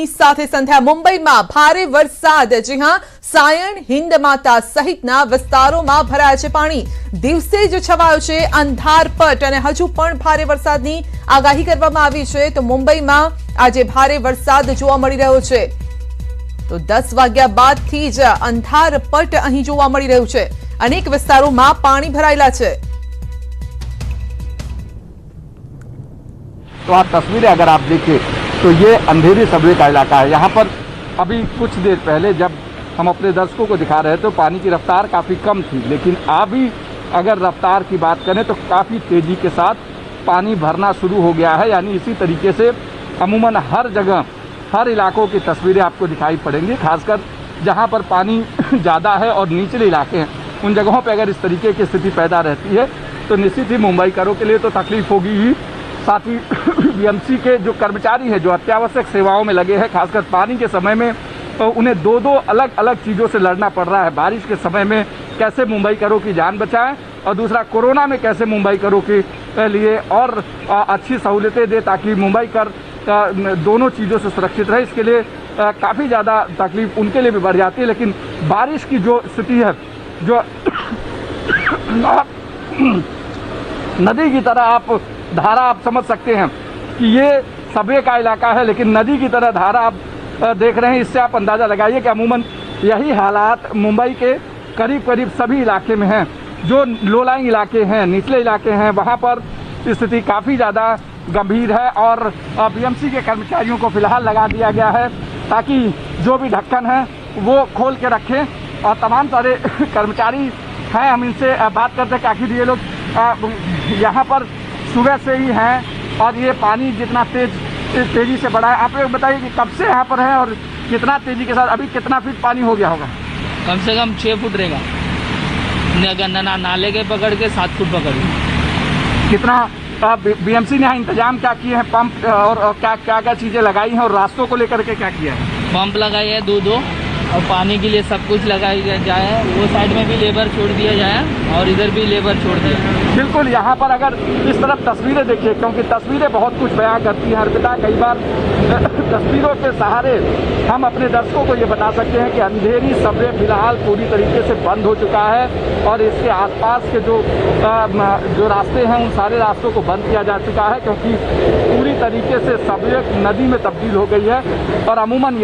સાથે સંધ્યા મુંબઈમાં ભારે વરસાદ જી હા સાયણ હિન્દ માતા સહિતના વિસ્તારોમાં ભરાયા છે પાણી દિવસે જ છવાયો છે અંધારપટ અને હજુ પણ ભારે વરસાદની આગાહી કરવામાં આવી છે તો મુંબઈમાં આજે ભારે વરસાદ જોવા મળી રહ્યો છે તો 10 વાગ્યા બાદથી જ અંધારપટ અહીં જોવા મળી રહ્યું છે અનેક વિસ્તારોમાં પાણી ભરાયેલા છે। तो आप तस्वीरें अगर आप देखें तो ये अंधेरी सबवे का इलाका है। यहाँ पर अभी कुछ देर पहले जब हम अपने दर्शकों को दिखा रहे थे तो पानी की रफ्तार काफ़ी कम थी, लेकिन अभी अगर रफ्तार की बात करें तो काफ़ी तेज़ी के साथ पानी भरना शुरू हो गया है। यानी इसी तरीके से अमूमन हर जगह हर इलाकों की तस्वीरें आपको दिखाई पड़ेंगी, खासकर जहाँ पर पानी ज़्यादा है और निचले इलाके हैं उन जगहों पर अगर इस तरीके की स्थिति पैदा रहती है तो निश्चित ही मुंबईकरों के लिए तो तकलीफ होगी ही, साथ ही बीएमसी के जो कर्मचारी हैं जो अत्यावश्यक सेवाओं में लगे हैं, खासकर पानी के समय में तो उन्हें दो अलग अलग चीज़ों से लड़ना पड़ रहा है। बारिश के समय में कैसे मुंबईकरों की जान बचाएं और दूसरा कोरोना में कैसे मुंबईकरों के लिए और अच्छी सहूलियतें दे ताकि मुंबईकर दोनों चीज़ों से सुरक्षित रहे। इसके लिए काफ़ी ज़्यादा तकलीफ उनके लिए भी बढ़ जाती है, लेकिन बारिश की जो स्थिति है जो नदी की तरह आप धारा आप समझ सकते हैं कि ये सबवे का इलाका है, लेकिन नदी की तरह धारा आप देख रहे हैं। इससे आप अंदाज़ा लगाइए कि अमूमन यही हालात मुंबई के करीब करीब सभी इलाके में हैं। जो लो लाइंग इलाके हैं, निचले इलाके हैं, वहाँ पर स्थिति काफ़ी ज़्यादा गंभीर है और बीएमसी के कर्मचारियों को फिलहाल लगा दिया गया है ताकि जो भी ढक्कन है वो खोल के रखें। और तमाम सारे कर्मचारी हैं, हम इनसे बात करते हैं कि आखिर ये लोग यहाँ पर सुबह से ही हैं और ये पानी जितना तेज़ी से बढ़ा है। आप लोग बताइए कि कब से यहाँ पर है और कितना तेज़ी के साथ अभी कितना फीट पानी हो गया होगा? कम से कम 6 फुट रहेगा, नाले के पकड़ के 7 फुट पकड़ के। कितना बीएमसी ने यहाँ इंतजाम क्या किए हैं? पंप और क्या क्या क्या चीज़ें लगाई हैं और रास्तों को लेकर के क्या किया है? पंप लगाई है दो और पानी के लिए सब कुछ लगाया जाए, वो साइड में भी लेबर छोड़ दिया जाए और इधर भी लेबर छोड़ दिया। बिल्कुल, यहाँ पर अगर इस तरफ तस्वीरें देखिए, क्योंकि तस्वीरें बहुत कुछ बयां करती हैं अर्पिता। कई बार तस्वीरों के सहारे हम अपने दर्शकों को ये बता सकते हैं कि अंधेरी सबवे फिलहाल पूरी तरीके से बंद हो चुका है और इसके आसपास के जो रास्ते हैं उन सारे रास्तों को बंद किया जा चुका है, क्योंकि पूरी तरीके से सबवे नदी में तब्दील हो गई है। और अमूमन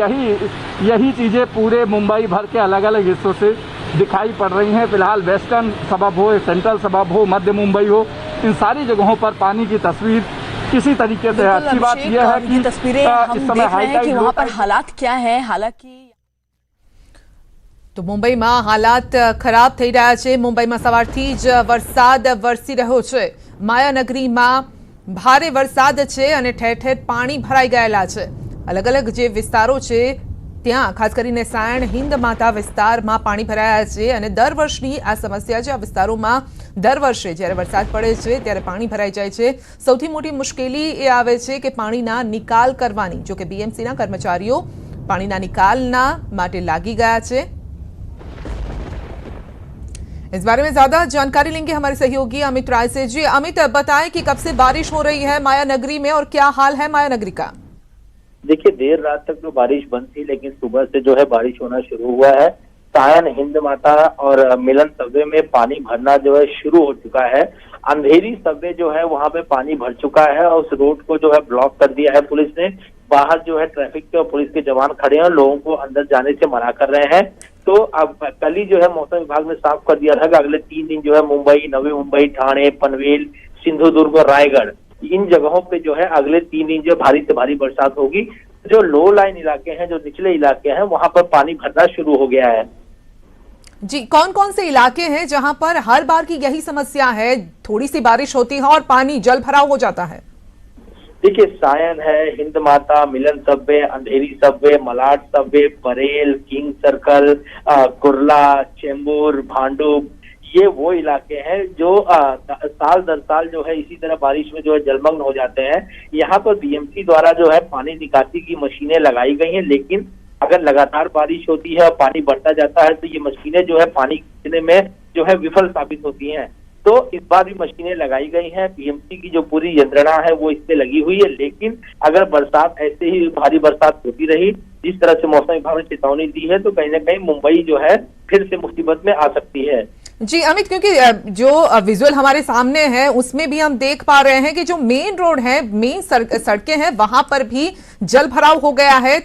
यही चीज़ें पूरे मुंबई भर के अलग अलग हिस्सों से दिखाई पड़ रही हैं। फिलहाल वेस्टर्न सबब हो, सेंट्रल सबब हो, मध्य मुंबई हो, इन सारी जगहों पर पानी की तस्वीर किसी तरीके से है। अच्छी बात यह है कि तस्वीरें हम देख रहे हैं कि वहां पर हालात क्या है। हालांकि तो मुंबईમાં હાલાત ખરાબ થઈ રહ્યા છે। મુંબઈમાં સવારથી જ વરસાદ વરસી રહ્યો છે। માયાનગરીમાં ભારે વરસાદ છે અને ઠેર ઠેર પાણી ભરાઈ ગયેલા છે। અલગ અલગ જે વિસ્તારો છે ત્યાં ખાસ કરીને સાયણ હિન્દ માતા વિસ્તારમાં પાણી ભરાયા છે અને દર વર્ષની આ સમસ્યા છે। આ વિસ્તારોમાં દર વર્ષે જ્યારે વરસાદ પડે છે ત્યારે પાણી ભરાઈ જાય છે। સૌથી મોટી મુશ્કેલી એ આવે છે કે પાણીના નિકાલ કરવાની, જો કે બીએમસીના કર્મચારીઓ પાણીના નિકાલના માટે લાગી ગયા છે। इस बारे में ज्यादा जानकारी लेंगे हमारे सहयोगी अमित राय से। जी अमित, बताएं कि कब से बारिश हो रही है मायानगरी में और क्या हाल है मायानगरी का? देखिए, देर रात तक तो बारिश बंद थी, लेकिन सुबह से जो है बारिश होना शुरू हुआ है। सायन हिंद माता और मिलन सबवे में पानी भरना जो है शुरू हो चुका है। अंधेरी सबवे जो है वहां पे पानी भर चुका है और उस रोड को जो है ब्लॉक कर दिया है पुलिस ने। बाहर जो है ट्रैफिक के और पुलिस के जवान खड़े हैं और लोगों को अंदर जाने से मना कर रहे हैं। तो अब कल ही जो है मौसम विभाग ने साफ कर दिया था कि अगले 3 दिन जो है मुंबई, नवी मुंबई, ठाणे, पनवेल, सिंधुदुर्ग और रायगढ़, इन जगहों पे जो है अगले 3 दिन जो भारी से भारी बरसात होगी। जो लो लाइन इलाके हैं, जो निचले इलाके हैं, वहां पर पानी भरना शुरू हो गया है। जी, कौन कौन से इलाके हैं जहां पर हर बार की यही समस्या है, थोड़ी सी बारिश होती है और पानी जल भराव हो जाता है? देखिए, सायन है, Hind Mata, Milan subway, Andheri subway, Malad subway, Parel, King Circle, Kurla, Chembur, Bhandup, ये वो इलाके हैं जो साल दर साल जो है इसी तरह बारिश में जो है जलमग्न हो जाते हैं। यहाँ पर बीएमसी द्वारा जो है पानी निकासी की मशीनें लगाई गई हैं, लेकिन अगर लगातार बारिश होती है और पानी बढ़ता जाता है तो ये मशीनें जो है पानी खींचने में जो है विफल साबित होती हैं। तो इस बार भी मशीनें लगाई गई हैं। बीएमसी की जो पूरी यंत्रणा है वो इस पे लगी हुई है, लेकिन अगर बरसात ऐसे ही भारी बरसात होती रही जिस तरह से मौसम विभाग ने चेतावनी दी है, तो कहीं ना कहीं मुंबई जो है फिर से मुसीबत में आ सकती है। जी अमित, क्योंकि जो विजुअल हमारे सामने है उसमें भी हम देख पा रहे हैं कि जो मेन रोड है, मेन सड़कें हैं, वहां पर भी जल भराव हो गया है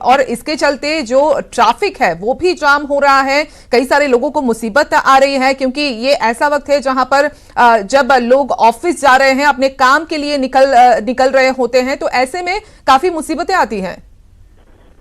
और इसके चलते जो ट्रैफिक है वो भी जाम हो रहा है। कई सारे लोगों को मुसीबत आ रही है क्योंकि ये ऐसा वक्त है जहां पर जब लोग ऑफिस जा रहे हैं, अपने काम के लिए निकल रहे होते हैं, तो ऐसे में काफी मुसीबतें आती हैं।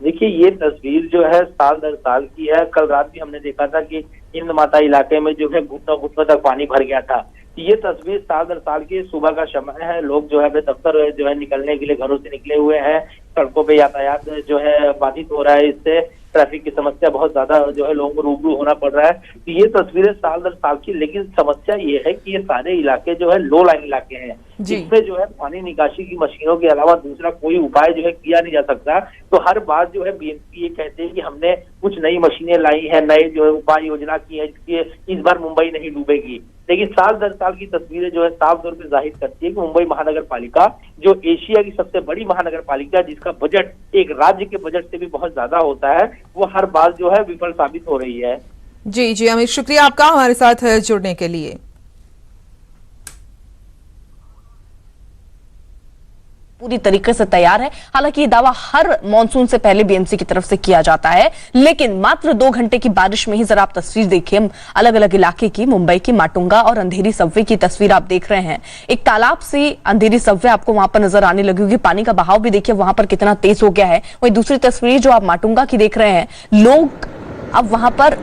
देखिए, ये तस्वीर जो है साल दर साल की है। कल रात भी हमने देखा था कि हिंद माता इलाके में जो है घुटनों तक पानी भर गया था। ये तस्वीर साल दर साल की, सुबह का समय है, लोग जो है दफ्तर जो है निकलने के लिए घरों से निकले हुए हैं, सड़कों पे यातायात जो है बाधित हो रहा है, इससे ट्रैफिक की समस्या बहुत ज्यादा जो है लोगों को रूबरू होना पड़ रहा है। तो ये तस्वीरें साल दर साल की, लेकिन समस्या ये है कि ये सारे इलाके जो है लो लाइन इलाके हैं, जिसमें जो है पानी निकासी की मशीनों के अलावा दूसरा कोई उपाय जो है किया नहीं जा सकता। तो हर बार जो है बीएमसी ये कहते हैं कि हमने कुछ नई मशीनें लाई हैं, नए जो है उपाय योजना की है, जिसके इस बार मुंबई नहीं डूबेगी। लेकिन साल दर साल की तस्वीरें जो है साफ तौर पर जाहिर करती है कि मुंबई महानगर पालिका जो एशिया की सबसे बड़ी महानगर पालिका, जिसका बजट एक राज्य के बजट से भी बहुत ज्यादा होता है, वो हर बार जो है विफल साबित हो रही है। जी अमित, शुक्रिया आपका हमारे साथ जुड़ने के लिए। पूरी तरीके से तैयार है। हालांकि ये दावा हर मॉनसून से पहले बीएमसी की तरफ से किया जाता है, लेकिन मात्र 2 घंटे की बारिश में ही जरा आप तस्वीर देखिए। हम अलग अलग इलाके की, मुंबई की माटुंगा और अंधेरी सबवे की तस्वीर आप देख रहे हैं। एक तालाब से अंधेरी सबवे आपको वहां पर नजर आने लगी होगी। पानी का बहाव भी देखिए वहां पर कितना तेज हो गया है। वही दूसरी तस्वीर जो आप माटुंगा की देख रहे हैं, लोग अब वहां पर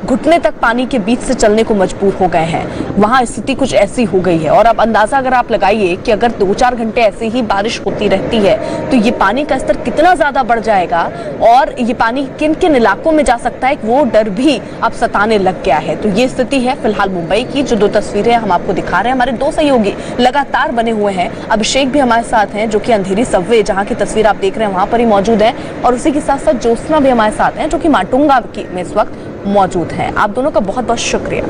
घुटने तक पानी के बीच से चलने को मजबूर हो गए हैं। वहां स्थिति कुछ ऐसी हो गई है और अब अंदाजा अगर आप लगाइए कि अगर 2-4 घंटे ऐसे ही बारिश होती रहती है तो ये पानी का स्तर कितना ज्यादा बढ़ जाएगा और ये पानी किन किन इलाकों में जा सकता है, वो डर भी अब सताने लग गया है। तो ये स्थिति है फिलहाल मुंबई की। जो 2 तस्वीरें हम आपको दिखा रहे हैं, हमारे 2 सहयोगी लगातार बने हुए हैं। अभिषेक भी हमारे साथ हैं जो कि अंधेरी सबवे जहां की तस्वीर आप देख रहे हैं वहां पर ही मौजूद है, और उसी के साथ साथ ज्योत्सना भी हमारे साथ हैं जो कि माटुंगा में इस वक्त मौजूद हैं। आप दोनों का बहुत बहुत शुक्रिया।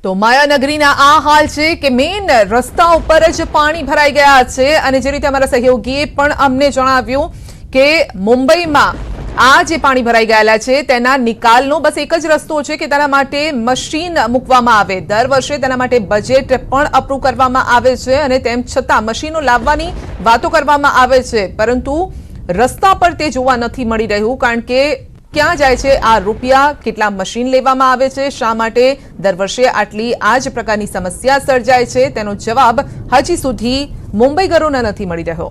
તો માયાનગરીના આ હાલ છે કે મેઇન રસ્તા ઉપર જ પાણી ભરાઈ ગયા છે અને જે રીતે અમારા સહયોગીએ પણ અમને જણાવ્યું કે મુંબઈમાં આ જે પાણી ભરાઈ ગયેલા છે તેના નિકાલનો બસ એક જ રસ્તો છે કે તેના માટે મશીન મૂકવામાં આવે। દર વર્ષે તેના માટે બજેટ પણ અપ્રૂવ કરવામાં આવે છે અને તેમ છતાં મશીનો લાવવાની વાતો કરવામાં આવે છે, પરંતુ રસ્તા પર તે જોવા નથી મળી રહ્યું। કારણ કે ક્યાં જાય છે આ રૂપિયા, કેટલા મશીન લેવામાં આવે છે, શા માટે દર વર્ષે આટલી આ જ પ્રકારની સમસ્યા સર્જાય છે, તેનો જવાબ હજી સુધી મુંબઈગરોને નથી મળી રહ્યો।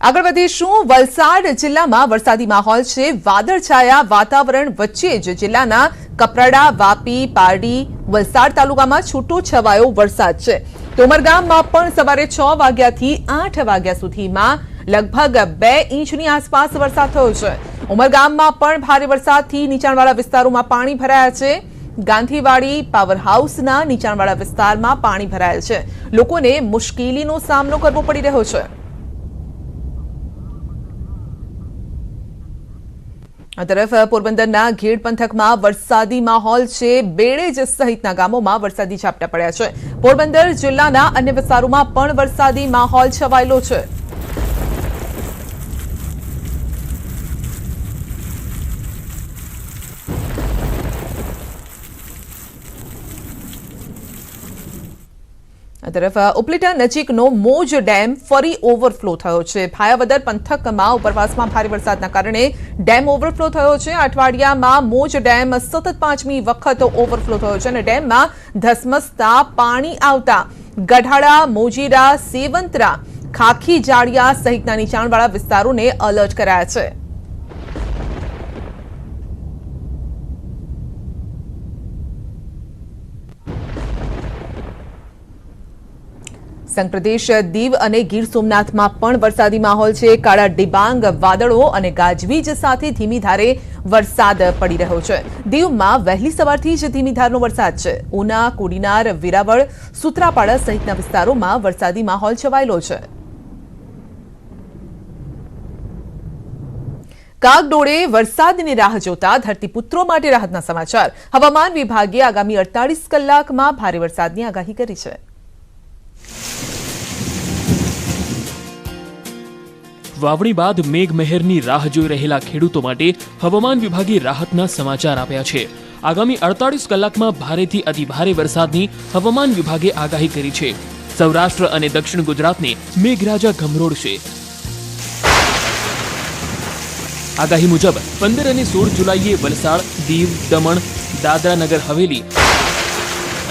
આગળ વધીશું। વલસાડ જિલ્લામાં વરસાદી માહોલ છે। વાદળછાયા વાતાવરણ વચ્ચે જ જિલ્લાના કપરાડા, વાપી, પારડી, વલસાડ તાલુકામાં છૂટો છવાયો વરસાદ છે। તો ઉમરગામમાં પણ સવારે 6 વાગ્યાથી 8 વાગ્યા સુધીમાં લગભગ 2 ઇંચની આસપાસ વરસાદ થયો છે। ઉમરગામમાં પણ ભારે વરસાદથી નીચાણવાળા વિસ્તારોમાં પાણી ભરાયા છે। ગાંધીવાડી પાવર હાઉસના નીચાણવાળા વિસ્તારમાં પાણી ભરાયેલ છે। લોકોને મુશ્કેલીનો સામનો કરવો પડી રહ્યો છે। આ તરફ પોરબંદરના ઘેડ પંથકમાં વરસાદી માહોલ છે। બેડેજ સહિતના ગામોમાં વરસાદી ઝાપટા પડ્યા છે। પોરબંદર જિલ્લાના અન્ય વિસ્તારોમાં પણ વરસાદી માહોલ છવાયેલો છે। આ તરફ ઉપલેટા નજીકનો મોજ ડેમ ફરી ઓવરફ્લો થયો છે। ભાયાવદર પંથકમાં ઉપરવાસમાં ભારે વરસાદના કારણે ડેમ ઓવરફ્લો થયો છે। અઠવાડિયામાં મોજ ડેમ સતત 5મી વખત ઓવરફ્લો થયો છે અને ડેમમાં ધસમસતા પાણી આવતા ગઢાડા, મોજીરા, સેવંતરા, ખાખી જાડિયા સહિતના નીચાણવાળા વિસ્તારોને એલર્ટ કરાયા છે। સંઘ પ્રદેશ દીવ અને ગીર સોમનાથમાં પણ વરસાદી માહોલ છે। કાળા ડિબાંગ વાદળો અને ગાજવીજ સાથે ધીમી ધારે વરસાદ પડી રહ્યો છે। દીવમાં વહેલી સવારથી જ ધીમી ધારનો વરસાદ છે। ઉના, કોડીનાર, વેરાવળ, સૂત્રાપાડા સહિતના વિસ્તારોમાં વરસાદી માહોલ છવાયેલો છે। કાગડોળે વરસાદની રાહ જોતા ધરતીપુત્રો માટે રાહતના સમાચાર. હવામાન વિભાગે આગામી 48 કલાકમાં ભારે વરસાદની આગાહી કરી છે. વાવણી બાદ મેઘમહેરની રાહ જોઈ રહેલા ખેડૂતો માટે હવામાન વિભાગે રાહતના સમાચાર આપ્યા છે. આગામી 48 કલાકમાં ભારેથી અતિભારે વરસાદની હવામાન વિભાગે આગાહી કરી છે. સૌરાષ્ટ્ર અને દક્ષિણ ગુજરાતને મેઘરાજા ગમરોળશે. આગાહી મુજબ 15 અને 16 જુલાઈએ વલસાડ, દીવ, દમણ, દાદરા નગર હવેલી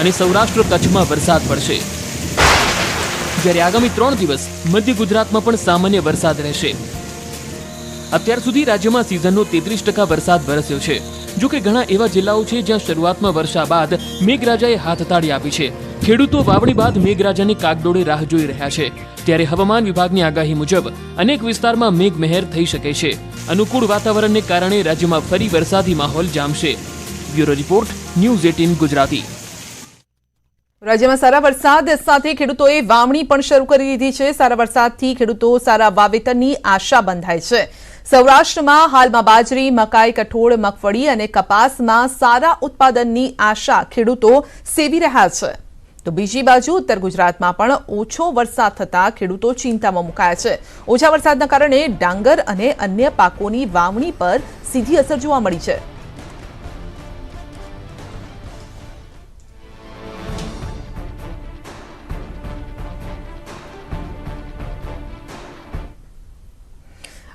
અને સૌરાષ્ટ્ર કચ્છમાં વરસાદ પડશે. જ્યારે આગામી 3 દિવસ મધ્ય ગુજરાતમાં પણ સામાન્ય વરસાદ રહેશે. અત્યાર સુધી રાજ્યમાં સિઝનનો 33% વરસાદ વરસ્યો છે. જો કે ઘણા એવા જિલ્લાઓ છે જ્યાં શરૂઆતમાં વર્ષા બાદ મેઘરાજાએ હાથતાળી આપી છે. ખેડૂતો વાવણી બાદ મેઘરાજાની કાગડોળે રાહ જોઈ રહ્યા છે. ત્યારે હવામાન વિભાગની આગાહી મુજબ અનેક વિસ્તારમાં મેઘમહેર થઈ શકે છે. અનુકૂળ વાતાવરણને કારણે રાજ્યમાં ફરી વરસાદી માહોલ જામશે. Bureau report, news 18 Gujarati. રાજ્યમાં સારા વરસાદ સાથે ખેડૂતોએ વાવણી પણ શરૂ કરી દીધી છે. સારા વરસાદથી ખેડૂતો સારા વાવેતરની આશા બંધાય છે. સૌરાષ્ટ્રમાં હાલમાં બાજરી, મકાઈ, કઠોળ, મગફળી અને કપાસમાં સારા ઉત્પાદનની આશા ખેડૂતો સેવી રહ્યા છે. તો બીજી બાજુ ઉત્તર ગુજરાતમાં પણ ઓછો વરસાદ થતા ખેડૂતો ચિંતામાં મુકાયા છે. ઓછા વરસાદના કારણે ડાંગર અને અન્ય પાકોની વાવણી પર સીધી અસર જોવા મળી છે.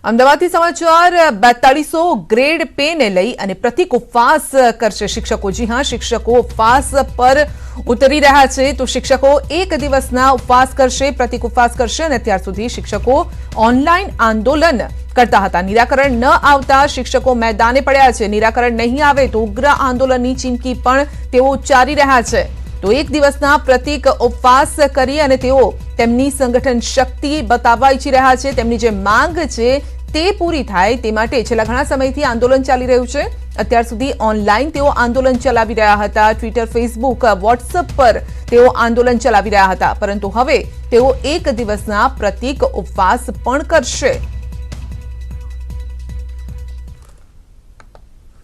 અમદાવાદથી સમાચાર. 4200 ગ્રેડ પે ને લઈ અને પ્રતિક ઉપવાસ કરશે શિક્ષકો. જી હા, શિક્ષકો ઉપવાસ પર ઉતરી રહ્યા છે. તો શિક્ષકો એક દિવસના ઉપવાસ કરશે, પ્રતિક ઉપવાસ કરશે. અને અત્યાર સુધી શિક્ષકો ઓનલાઈન આંદોલન કરતા હતા. નિરાકરણ ન આવતા શિક્ષકો મેદાને પડ્યા છે. નિરાકરણ નહીં આવે તો ઉગ્ર આંદોલનની ચીમકી પણ તેઓ ઉચ્ચારી રહ્યા છે. તો એક દિવસના પ્રતિક ઉપવાસ કરી અને તેઓ તેમની સંગઠન શક્તિ બતાવવા ઈચ્છી રહ્યા છે. તેમની જે માંગ છે તે પૂરી થાય તે માટે છેલ્લા ઘણા સમયથી આંદોલન ચાલી રહ્યું છે. અત્યાર સુધી ઓનલાઈન તેઓ આંદોલન ચલાવી રહ્યા હતા. ટ્વિટર, ફેસબુક, વોટ્સએપ પર તેઓ આંદોલન ચલાવી રહ્યા હતા. પરંતુ હવે તેઓ એક દિવસના પ્રતિક ઉપવાસ પણ કરશે.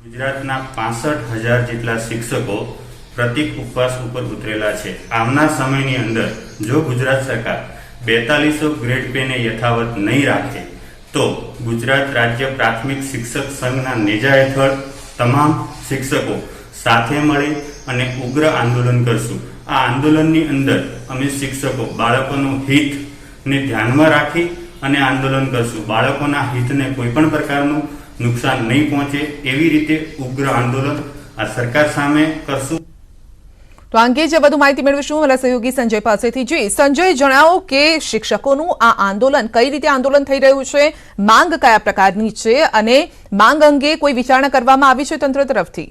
ગુજરાતના 65,000 જેટલા શિક્ષકો પ્રતિક ઉપવાસ ઉપર ઉતરેલા છે. આવનાર સમયની અંદર જો ગુજરાત સરકાર 4200 ગ્રેડ પેને યથાવત નહીં રાખે તો ગુજરાત રાજ્ય પ્રાથમિક શિક્ષક સંઘના નેજા હેઠળ તમામ શિક્ષકો સાથે મળી અને ઉગ્ર આંદોલન કરશું. આ આંદોલનની અંદર અમે શિક્ષકો બાળકોનું હિતને ધ્યાનમાં રાખી અને આંદોલન કરશું. બાળકોના હિતને કોઈ પણ પ્રકારનું નુકસાન નહીં પહોંચે એવી રીતે ઉગ્ર આંદોલન આ સરકાર સામે કરશું. તો આ અંગે જે વધુ માહિતી મેળવીશું મારા સહયોગી સંજય પાસેથી. જી સંજય, જણાવો કે શિક્ષકોનું આ આંદોલન કઈ રીતે આંદોલન થઈ રહ્યું છે, માંગ કયા પ્રકારની છે અને માંગ અંગે કોઈ વિચારણા કરવામાં આવી છે તંત્ર તરફથી?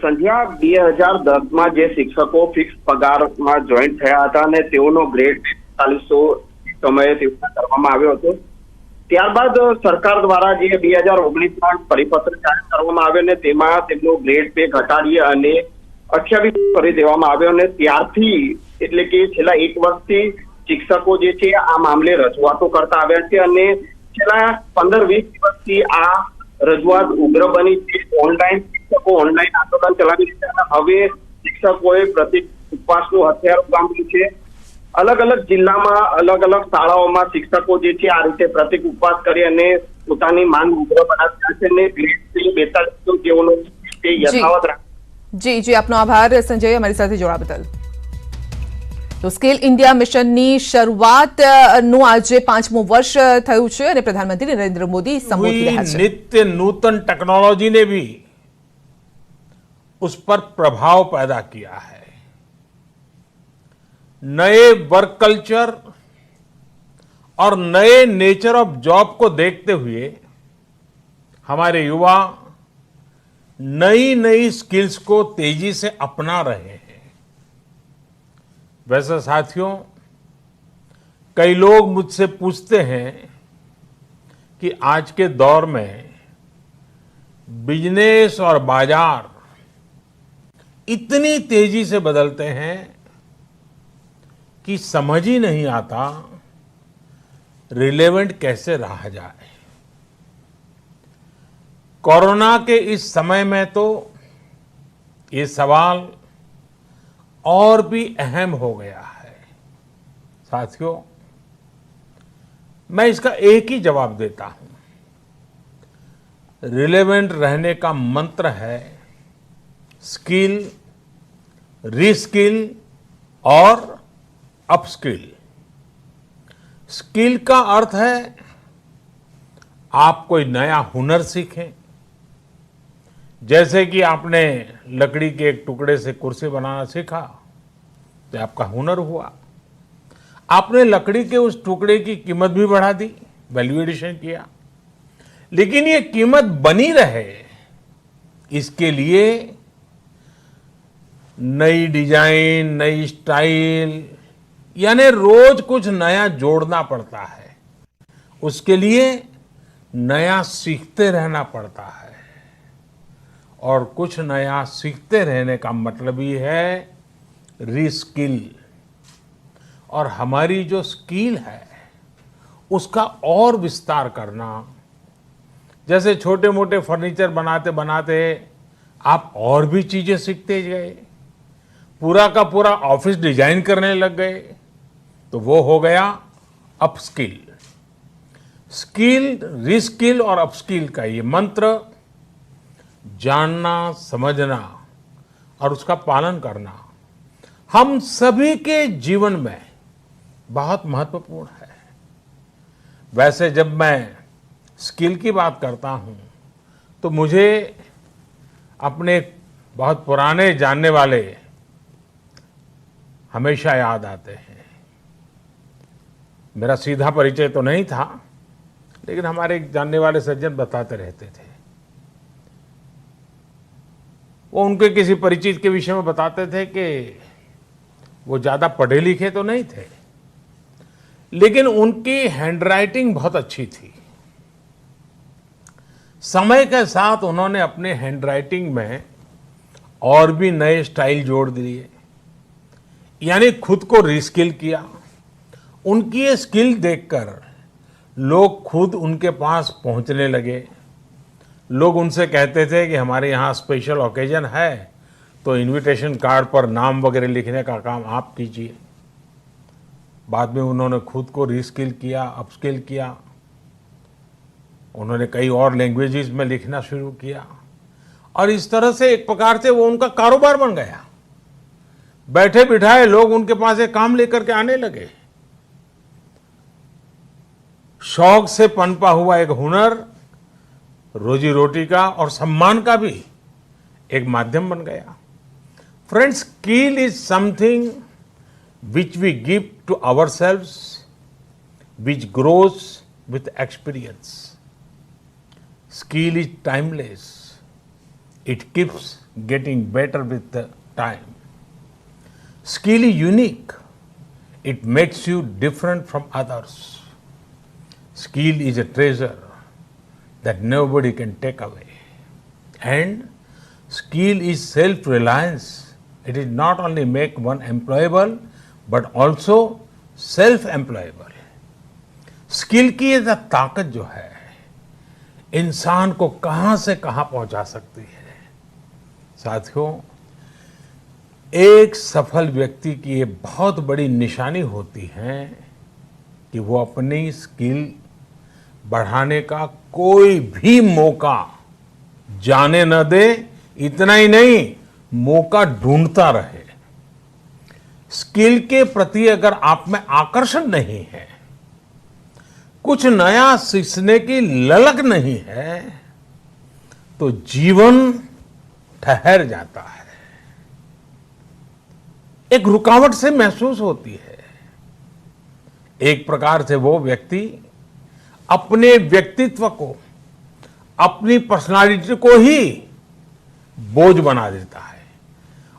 સંધ્યા, 2010માં જે શિક્ષકો ફિક્સ પગારમાં જોઈન્ટ થયા હતા અને તેઓનો ગ્રેડ 4500 સમયે કરવામાં આવ્યો હતો. ત્યારબાદ સરકાર દ્વારા જે 2019માં પરિપત્ર જાહેર કરવામાં આવ્યો ને તેમાં તેમનો ગ્રેડ પે ઘટાડી અને 28 કરી દેવામાં આવ્યો. અને ત્યારથી એટલે કે છેલ્લા 1 વર્ષથી શિક્ષકો જે છે આ મામલે રજૂઆતો કરતા આવ્યા છે અને છેલ્લા 15-20 દિવસથી આ રજૂઆત ઉગ્ર બની છે. શિક્ષકો ઓનલાઈન આંદોલન ચલાવી રહ્યા છે. હવે શિક્ષકોએ પ્રતિક ઉપવાસનું હથિયાર ઉગામ્યું છે. અલગ અલગ જિલ્લામાં અલગ અલગ શાળાઓમાં શિક્ષકો જે છે આ રીતે પ્રતિક ઉપવાસ કરી અને પોતાની માંગ ઉગ્ર બનાવી છે અને ગ્રેડ 4200 જેઓનો તે યથાવત રાખે. જી જી, આપનો આભાર સંજય, અમારી સાથે જોડાવા બદલ. તો સ્કિલ ઇન્ડિયા મિશનની શરૂઆતનું આજે 5મું વર્ષ થયું છે અને પ્રધાનમંત્રી નરેન્દ્ર મોદી સંબોધી રહ્યા છે. नित्य नूतन टेक्नोलॉजी ने भी उस पर प्रभाव पैदा किया है. नए वर्क कल्चर और नए नेचर ऑफ जॉब को देखते हुए हमारे युवा नई नई स्किल्स को तेजी से अपना रहे हैं. वैसे साथियों, कई लोग मुझसे पूछते हैं कि आज के दौर में बिजनेस और बाजार इतनी तेजी से बदलते हैं कि समझ ही नहीं आता रिलेवेंट कैसे रहा जाए. कोरोना के इस समय में तो ये सवाल और भी अहम हो गया है। साथियों, मैं इसका एक ही जवाब देता हूं। रिलेवेंट रहने का मंत्र है स्किल, रीस्किल और अपस्किल। स्किल का अर्थ है आप कोई नया हुनर सीखें। जैसे कि आपने लकड़ी के एक टुकड़े से कुर्सी बनाना सीखा तो आपका हुनर हुआ। आपने लकड़ी के उस टुकड़े की कीमत भी बढ़ा दी, वैल्यू एडिशन किया। लेकिन ये कीमत बनी रहे इसके लिए नई डिजाइन, नई स्टाइल, यानी रोज कुछ नया जोड़ना पड़ता है। उसके लिए नया सीखते रहना पड़ता है। और कुछ नया सीखते रहने का मतलब ही है रीस्किल। और हमारी जो स्किल है उसका और विस्तार करना। जैसे छोटे मोटे फर्नीचर बनाते बनाते आप और भी चीजें सीखते गए, पूरा का पूरा ऑफिस डिजाइन करने लग गए, तो वो हो गया अपस्किल। स्किल, रीस्किल और अपस्किल का ये मंत्र जानना, समझना और उसका पालन करना हम सभी के जीवन में बहुत महत्वपूर्ण है। वैसे जब मैं स्किल की बात करता हूं तो मुझे अपने बहुत पुराने जानने वाले हमेशा याद आते हैं। मेरा सीधा परिचय तो नहीं था, लेकिन हमारे एक जानने वाले सज्जन बताते रहते थे। वो उनके किसी परिचित के विषय में बताते थे कि वो ज्यादा पढ़े लिखे तो नहीं थे, लेकिन उनकी हैंडराइटिंग बहुत अच्छी थी। समय के साथ उन्होंने अपने हैंडराइटिंग में और भी नए स्टाइल जोड़ दिए, यानी खुद को रीस्किल किया। उनकी ये स्किल देखकर लोग खुद उनके पास पहुंचने लगे। लोग उनसे कहते थे कि हमारे यहाँ स्पेशल ओकेजन है तो इनविटेशन कार्ड पर नाम वगैरह लिखने का काम आप कीजिए। बाद में उन्होंने खुद को रीस्किल किया, अपस्किल किया। उन्होंने कई और लैंग्वेजेस में लिखना शुरू किया और इस तरह से एक प्रकार से वो उनका कारोबार बन गया। बैठे बिठाए लोग उनके पास एक काम लेकर के आने लगे। शौक से पनपा हुआ एक हुनर रोजी रोटी का और सम्मान का भी एक माध्यम बन गया। Friends, skill is something which we give to ourselves, which grows with experience. Skill is timeless. It keeps getting better with the time. Skill is unique. It makes you different from others. Skill is a treasure that nobody can take away. And skill is self-reliance. It is not only make one employable, but also self employable. Skill की ये ताकत जो है इंसान को कहां से कहां पहुंचा सकती है। साथियों, एक सफल व्यक्ति की ये बहुत बड़ी निशानी होती है कि वो अपनी स्किल बढ़ाने का कोई भी मौका जाने न दे। इतना ही नहीं, मौका ढूंढता रहे। स्किल के प्रति अगर आप में आकर्षण नहीं है, कुछ नया सीखने की ललक नहीं है, तो जीवन ठहर जाता है, एक रुकावट से महसूस होती है। एक प्रकार से वो व्यक्ति अपने व्यक्तित्व को, अपनी पर्सनालिटी को ही बोझ बना देता है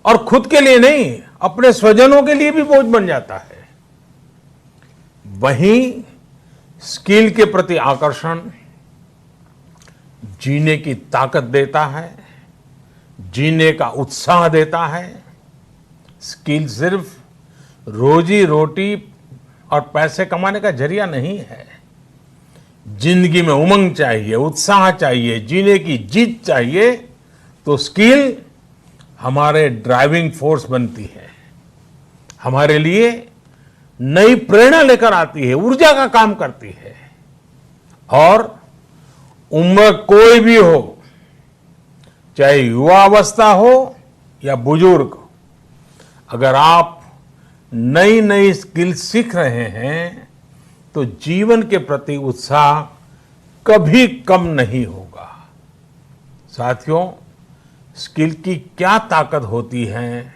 और खुद के लिए नहीं, अपने स्वजनों के लिए भी बोझ बन जाता है। वहीं स्किल के प्रति आकर्षण जीने की ताकत देता है, जीने का उत्साह देता है। स्किल सिर्फ रोजी रोटी और पैसे कमाने का जरिया नहीं है, जिंदगी में उमंग चाहिए, उत्साह चाहिए, जीने की जीत चाहिए, तो स्किल हमारे ड्राइविंग फोर्स बनती है, हमारे लिए नई प्रेरणा लेकर आती है, ऊर्जा का काम करती है। और उम्र कोई भी हो, चाहे युवा अवस्था हो या बुजुर्ग, अगर आप नई नई स्किल सीख रहे हैं तो जीवन के प्रति उत्साह कभी कम नहीं होगा। साथियों, स्किल की क्या ताकत होती है,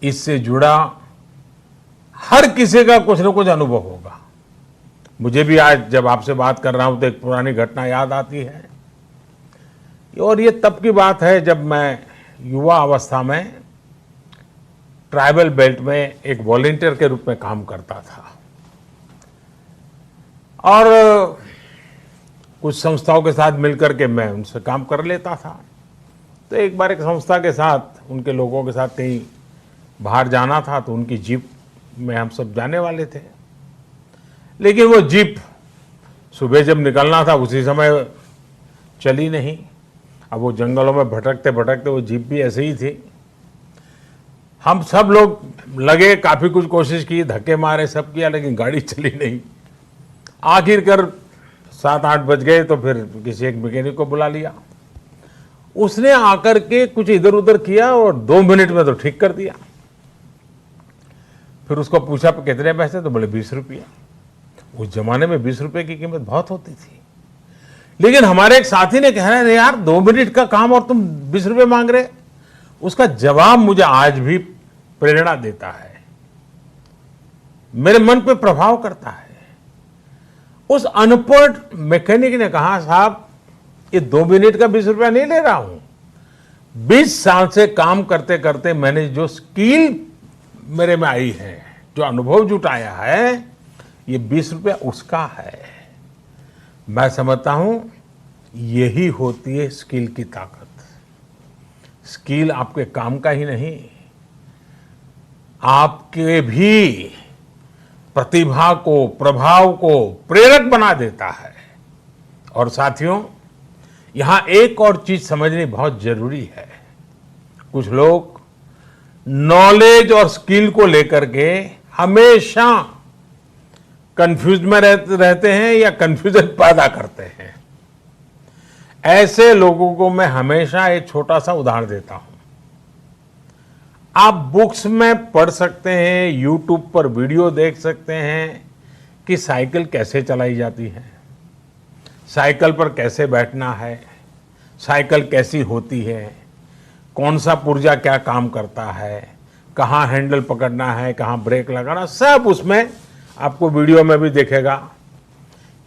इससे जुड़ा हर किसी का कुछ न कुछ अनुभव होगा। मुझे भी आज जब आपसे बात कर रहा हूं तो एक पुरानी घटना याद आती है, और ये तब की बात है जब मैं युवा अवस्था में ट्राइबल बेल्ट में एक वॉलंटियर के रूप में काम करता था, और कुछ संस्थाओं के साथ मिलकर के मैं उनसे काम कर लेता था। तो एक बार एक संस्था के साथ, उनके लोगों के साथ कहीं बाहर जाना था, तो उनकी जीप में हम सब जाने वाले थे, लेकिन वो जीप सुबह जब निकलना था उसी समय चली नहीं। अब वो जंगलों में भटकते भटकते वो जीप भी ऐसे ही थी। हम सब लोग लगे, काफ़ी कुछ कोशिश की, धक्के मारे, सब किया, लेकिन गाड़ी चली नहीं। आखिरकार 7-8 बज गए तो फिर किसी एक मैकेनिक को बुला लिया। उसने आकर के कुछ इधर उधर किया और 2 मिनट में तो ठीक कर दिया। फिर उसको पूछा कितने पैसे, तो बोले 20 रुपया। उस जमाने में 20 रुपये की कीमत बहुत होती थी, लेकिन हमारे एक साथी ने कहा, अरे यार 2 मिनट का काम और तुम 20 रुपये मांग रहे। उसका जवाब मुझे आज भी प्रेरणा देता है, मेरे मन पे प्रभाव करता है। उस अनपढ़ मैकेनिक ने कहा, साहब ये 2 मिनट का 20 रुपया नहीं ले रहा हूं, 20 साल से काम करते करते मैंने जो स्किल मेरे में आई है, जो अनुभव जुटाया है, ये 20 रुपया उसका है। मैं समझता हूं यही होती है स्किल की ताकत। स्किल आपके काम का ही नहीं, आपके भी प्रतिभा को, प्रभाव को प्रेरक बना देता है। और साथियों, यहां एक और चीज समझनी बहुत जरूरी है। कुछ लोग नॉलेज और स्किल को लेकर के हमेशा कंफ्यूज में रहते हैं या कंफ्यूजन पैदा करते हैं। ऐसे लोगों को मैं हमेशा एक छोटा सा उदाहरण देता हूं। आप बुक्स में पढ़ सकते हैं, यूट्यूब पर वीडियो देख सकते हैं कि साइकिल कैसे चलाई जाती है, साइकिल पर कैसे बैठना है, साइकिल कैसी होती है, कौन सा पुर्जा क्या काम करता है, कहाँ हैंडल पकड़ना है, कहाँ ब्रेक लगाना, सब उसमें आपको वीडियो में भी दिखेगा।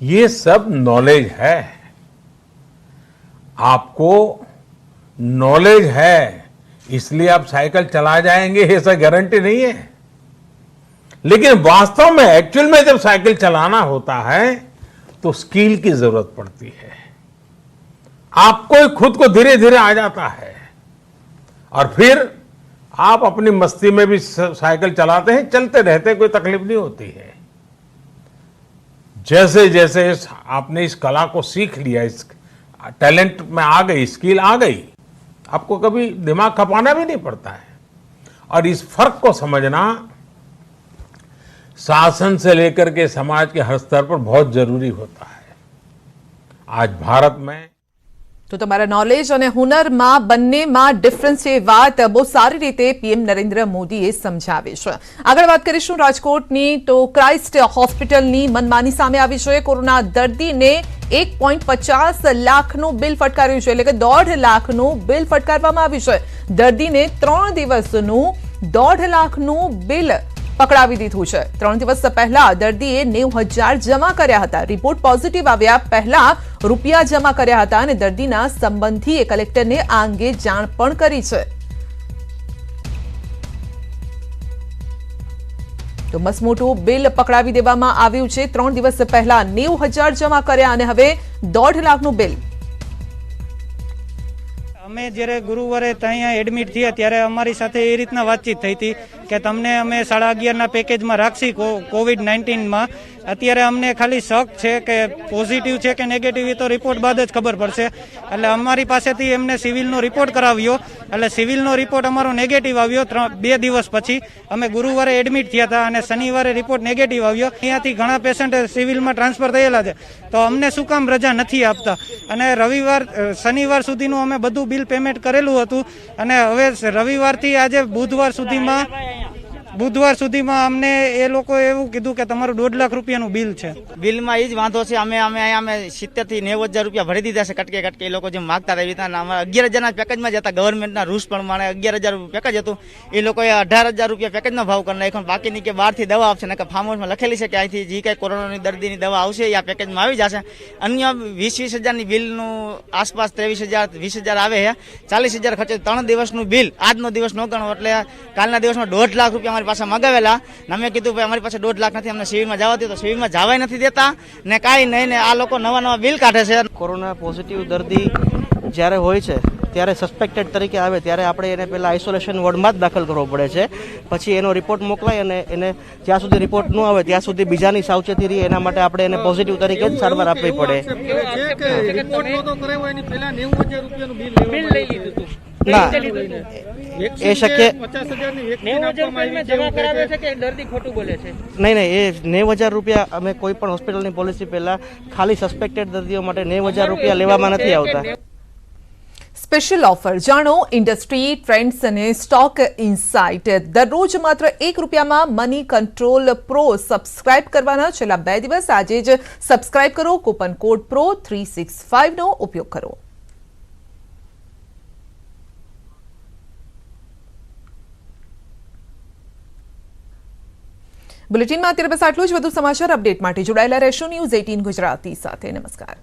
ये सब नॉलेज है। आपको नॉलेज है इसलिए आप साइकिल चला जाएंगे, ऐसा गारंटी नहीं है। लेकिन वास्तव में, एक्चुअल में जब साइकिल चलाना होता है तो स्किल की जरूरत पड़ती है। आपको खुद को धीरे धीरे आ जाता है, और फिर आप अपनी मस्ती में भी साइकिल चलाते हैं, चलते रहते, कोई तकलीफ नहीं होती है। जैसे जैसे आपने इस कला को सीख लिया, इस टैलेंट में आ गई, स्किल आ गई, आपको कभी दिमाग खपाना भी नहीं पड़ता है। और इस फर्क को समझना शासन से लेकर के समाज के हर स्तर पर बहुत जरूरी होता है। आज भारत में તો તમારા નોલેજ અને હુનરમાં બંનેમાં ડિફરન્સ છે, વાત બહુ સારી રીતે પીએમ નરેન્દ્ર મોદીએ સમજાવી છે। આગળ વાત કરીશું રાજકોટની, તો ક્રાઇસ્ટ હોસ્પિટલની મનમાની સામે આવી છે। કોરોના દર્દીને 1.50 લાખનું બિલ ફટકાર્યું છે, એટલે કે 1.5 લાખનું બિલ ફટકારવામાં આવ્યું છે। દર્દીને 3 દિવસનું 1.5 લાખનું બિલ પકડાવી દીધું છે। 3 દિવસ પહેલા દર્દીએ 90,000 જમા કર્યા હતા। રિપોર્ટ પોઝિટિવ આવ્યા પહેલા રૂપિયા જમા કર્યા હતા અને દર્દીના સંબંધીએ કલેક્ટરને આ અંગે જાણ પણ કરી છે। તો મસમોટું બિલ પકડાવી દેવામાં આવ્યું છે। 3 દિવસ પહેલા 90,000 જમા કર્યા અને હવે 1.5 લાખનું બિલ। અમે જ્યારે ગુરુવારે ત્યાં એડમિટ થયા ત્યારે અમારી સાથે એ રીતના વાતચીત થઈ હતી કે તમને અમે 11.5ના પેકેજમાં રાખશી કોવિડ-19માં, અત્યારે અમને ખાલી શક છે કે પોઝિટિવ છે કે નેગેટિવ તો રિપોર્ટ બાદ જ ખબર પડશે. એટલે અમારી પાસેથી એમને સિવિલનો રિપોર્ટ કરાવ્યો, એટલે સિવિલનો રિપોર્ટ અમારો નેગેટિવ આવ્યો. 2 દિવસ પછી અમે ગુરુવારે એડમિટ થયા હતા અને શનિવારે રિપોર્ટ નેગેટિવ આવ્યો. અહીંયાથી ઘણા પેશન્ટ સિવિલમાં ટ્રાન્સફર થયેલા છે, તો અમને શું કામ રજા નથી આપતા? અને શનિવાર સુધીનું અમે બધું બિલ પેમેન્ટ કરેલું હતું અને હવે રવિવારથી આજે બુધવાર સુધીમાં અમને એ લોકોએ એવું કીધું કે તમારું 1.5 લાખ રૂપિયાનું બિલ છે. બિલમાં એ જ વાંધો છે. અમે 70 થી 90,000 રૂપિયા ભરી દીધા છે કટકે એ લોકો જેમ માગતા હતા એવી રીતના. અમારા 11,000ના પેકેજમાં જ હતા. ગવર્મેન્ટના રૂલ્સ પ્રમાણે 11,000 પેકેજ હતું. એ લોકોએ 18,000 રૂપિયા પેકેજનો ભાવ કરી નાખ્યો. બાકીની કે બહારથી દવા આવશે ને કે ફાર્મ હાઉસમાં લખેલી છે કે અહીંથી જે કાંઈ કોરોનાની દર્દીની દવા આવશે એ આ પેકેજમાં આવી જશે. અન્ય 20,000ની બિલનું આસપાસ 23,000 20,000 આવે છે. 40,000 ખર્ચે 3 દિવસનું બિલ આજનો દિવસ ન ગણો એટલે કાલના દિવસમાં 1.5 લાખ રૂપિયા પાસે મગાવેલા. અમે કીધું ભાઈ અમારી પાસે 1.5 લાખ નથી, અમને સિવિલમાં જવા દો, તો સિવિલમાં જવાય નથી દેતા ને કાંઈ નહીં. ને આ લોકો નવા બિલ કાઢે છે. કોરોના પોઝિટિવ દર્દી જ્યારે હોય છે ત્યારે સસ્પેક્ટેડ તરીકે આવે ત્યારે આપણે એને પહેલાં આઇસોલેશન વોર્ડમાં જ દાખલ કરવો પડે છે. પછી એનો રિપોર્ટ મોકલાય અને એને જ્યાં સુધી રિપોર્ટ ન આવે ત્યાં સુધી બીજાની સાવચેતી રહી એના માટે આપણે એને પોઝિટિવ તરીકે જ સારવાર આપવી પડે. ના, એ શક્ય નહીં. એ 90,000 રૂપિયા અમે કોઈ પણ હોસ્પિટલની પોલિસી પહેલા ખાલી સસ્પેક્ટેડ દર્દીઓ માટે 90,000 રૂપિયા લેવામાં નથી આવતા. સ્પેશિયલ ઓફર જાણો ઇન્ડસ્ટ્રી ટ્રેન્ડ્સ અને સ્ટોક ઇનસાઇટ. દરરોજ માત્ર ₹1 મની કંટ્રોલ પ્રો સબસ્ક્રાઇબ કરવાના. છેલ્લા 2 દિવસ આજે જ સબસ્ક્રાઇબ કરો. કૂપન કોડ PRO365 નો ઉપયોગ કરો. બુલેટિનમાં અત્યારે બસ આટલું જ. વધુ સમાચાર અપડેટ માટે જોડાયેલા રહેશો ન્યૂઝ 18 ગુજરાતી સાથે. નમસ્કાર.